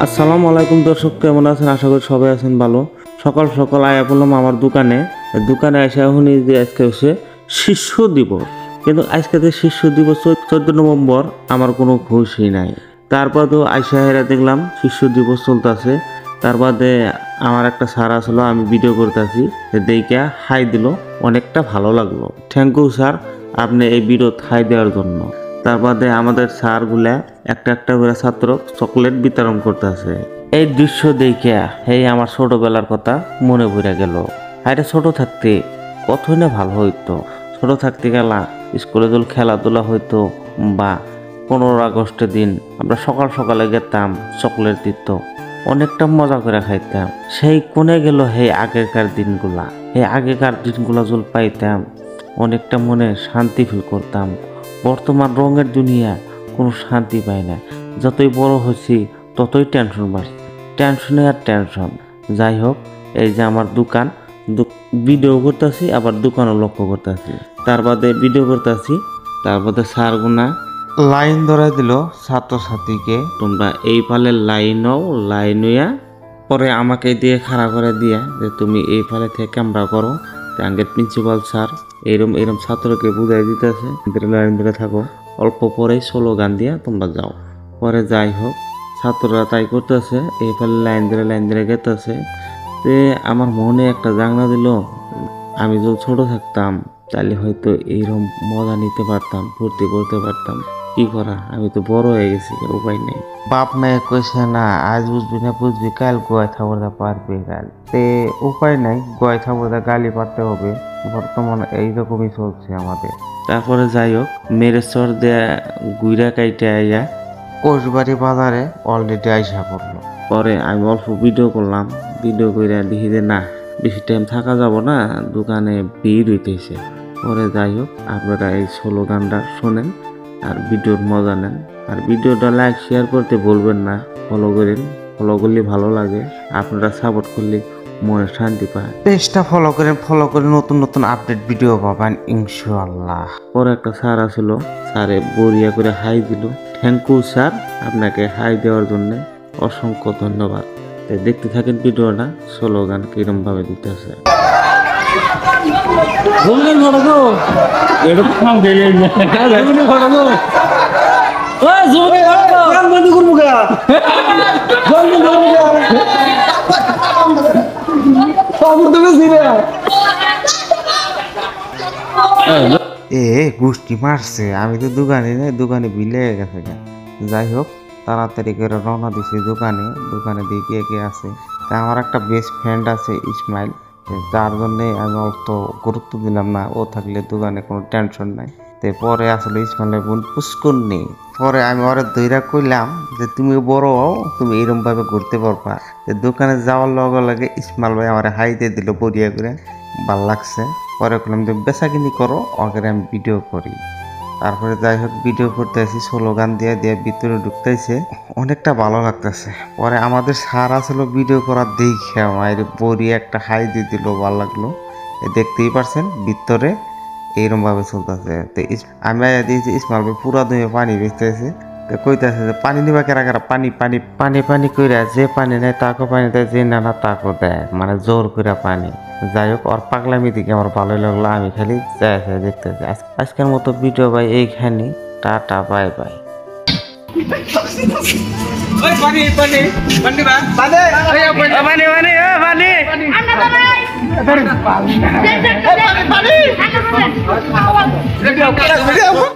আসসালামু আলাইকুম দর্শক, কেমন আছেন? আশা করি সবাই আছেন ভালো। সকাল সকাল আয়া পড়লাম আমার দোকানে এসে শুনি যে আজকে হচ্ছে শিশু দিবস। কিন্তু আজকে যে শিশু দিবস 14 নভেম্বর, আমার কোনো খুশি নাই। তারপর তো আইসা হেরা দেখলাম শিশু দিবস চলতেছে। তার বাদে আমার একটা স্যার আসলো, আমি ভিডিও করতেছি, দেখে হাই দিল, অনেকটা ভালো লাগলো। থ্যাংক ইউ স্যার, আপনি এই ভিডিও হাই দেওয়ার জন্য। তার বাদে আমাদের স্যারগুলা একটা একটা করে ছাত্র চকলেট বিতরণ করতেছে। এই দৃশ্য দেখে আমার ছোটবেলার কথা মনে পড়ে গেল। হাইটা ছোট থাকতে কতই না ভালো হইতো। ছোট থাকতে গেলা স্কুলে যদি খেলাধুলা হইতো বা 15 আগস্টের দিন আমরা সকাল সকালে গেতাম, চকলেট দিত, অনেকটা মজা করে খাইতাম। সেই কোনে গেল আগেকার দিনগুলা জল পাইতাম, অনেকটা মনে শান্তি ফিল করতাম। বর্তমান রঙের দুনিয়া কোনো শান্তি পায় না। যতই বড় হচ্ছি ততই টেনশন বাড়ছে, টেনশনে আর টেনশন। যাই হোক, এই যে আমার দোকান, ভিডিও করতেছি, আবার দোকানও লক্ষ্য করতেছি, তার বাদে ভিডিও করতেছি। তার বাদে স্যারগুনা লাইন ধরে দিল ছাত্রছাত্রীকে, তোমরা এই পালে লাইন হও, লাইন হইয়া পরে আমাকে দিয়ে খাড়া করে দিয়া যে তুমি এই পালে থেকে ক্যামেরা করো। আগের প্রিন্সিপাল স্যার এরম ছাত্রকে বুঝাই দিতেছে, লাইন ধরে থাকো, অল্প পরেই স্লোগান দিয়া তোমরা যাও। পরে যাই হোক, ছাত্ররা তাই করতেছে, এই ফলে লাইন ধরে গেতেছে। তে আমার মনে একটা জাগনা দিল, আমি যদি ছোট থাকতাম তাহলে হয়তো এইরকম মজা নিতে পারতাম, ফুর্তি করতে পারতাম। কি করা, আমি তো বড় হয়ে গেছি, উপায় নেই। বাপ মেয়ে কইছে না, আজ বুঝবি না বুঝবি, কাল গোয়া থাবড়া পারবে কাল। তে উপায় নাই, গোয়া থাবড়া গালি পারতে হবে। বর্তমানে এইরকমই চলছে আমাদের। তারপরে যাই হোক, মেরে চর দেয়া গুইরা কাইটে আইয়া কোষবাড়ি বাজারে অলরেডি আইসা পড়লো। পরে আমি অল্প ভিডিও করলাম, ভিডিও করে দেখি যে না, বেশি টাইম থাকা যাব না, দোকানে ভিড় হইতেছে। পরে যাই হোক, আপনারা এই স্লোগানটা শোনেন আর ভিডিওর মজা নেন। আর ভিডিওটা লাইক শেয়ার করতে বলবেন না, ফলো করেন, ফলো করলে ভালো লাগে। আপনারা সাপোর্ট করলে মনে শান্তি পায়। পেজটা ফলো করে নতুন নতুন আপডেট ভিডিও পাবেন ইনশাআল্লাহ। পরে একটা স্যার আসলো, স্যারে বরিয়া করে হাই দিল। থ্যাংক ইউ স্যার, আপনাকে হাই দেওয়ার জন্য অসংখ্য ধন্যবাদ। দেখতে থাকেন ভিডিওটা, স্লোগান কিরম ভাবে দিতেছে। গোষ্ঠী মারছে, আমি তো দোকানে নেই, দোকানে বিলে গেছে। যাই হোক, তাড়াতাড়ি করে রওনা দিছি দোকানে দিয়ে কে আছে। তা আমার একটা বেস্ট ফ্রেন্ড আছে ইসমাইল, যার জন্যে আমি অত গুরুত্ব দিলাম না। ও থাকলে দোকানে কোনো টেনশন নাই। তো পরে আসলে ইসমাইলের বোন পুষ্কর নেই। পরে আমি ওরে দইরা কইলাম যে তুমি বড় হও, তুমি এরকম ভাবে ঘুরতে পারবা। দোকানে যাওয়ার লগে লগে ইসমাইল ভাই আমার হাই দিয়ে দিল বড়িয়া করে, ভাল লাগছে। পরে বললাম যে বেচা কিনি করো, ওকে আমি ভিডিও করি। তারপরে যাই হোক, ভিডিও করতে আসি, স্লোগান দিয়ে ভিতরে ঢুকতেছে, অনেকটা ভালো লাগতেছে। পরে আমাদের স্যার আসলে ভিডিও করার দেখে আমার বড়ি একটা হাই দিয়ে দিল, ভালো লাগলো। দেখতেই পারছেন ভিতরে এইরকম ভাবে চলতেছে। আমি দিয়েছি ইসমাইল ভাই পুরা দুয়ে পানি বেচতেছে, কইতেছে যে পানি নিবা কেরা কেরা, পানি পানি পানি পানি কইরা, যে পানি নেয় তাকে পানি দেয়, যে না তাকে দেয়, মানে জোর করে পানি। যাই হোক, ওর পাগলামি দিকে আমার ভালোই লাগলো, আমি খালি যাই দেখতেছি। আজকের মতো ভিডিও ভাই এইখানে, টাটা, বাই বাই।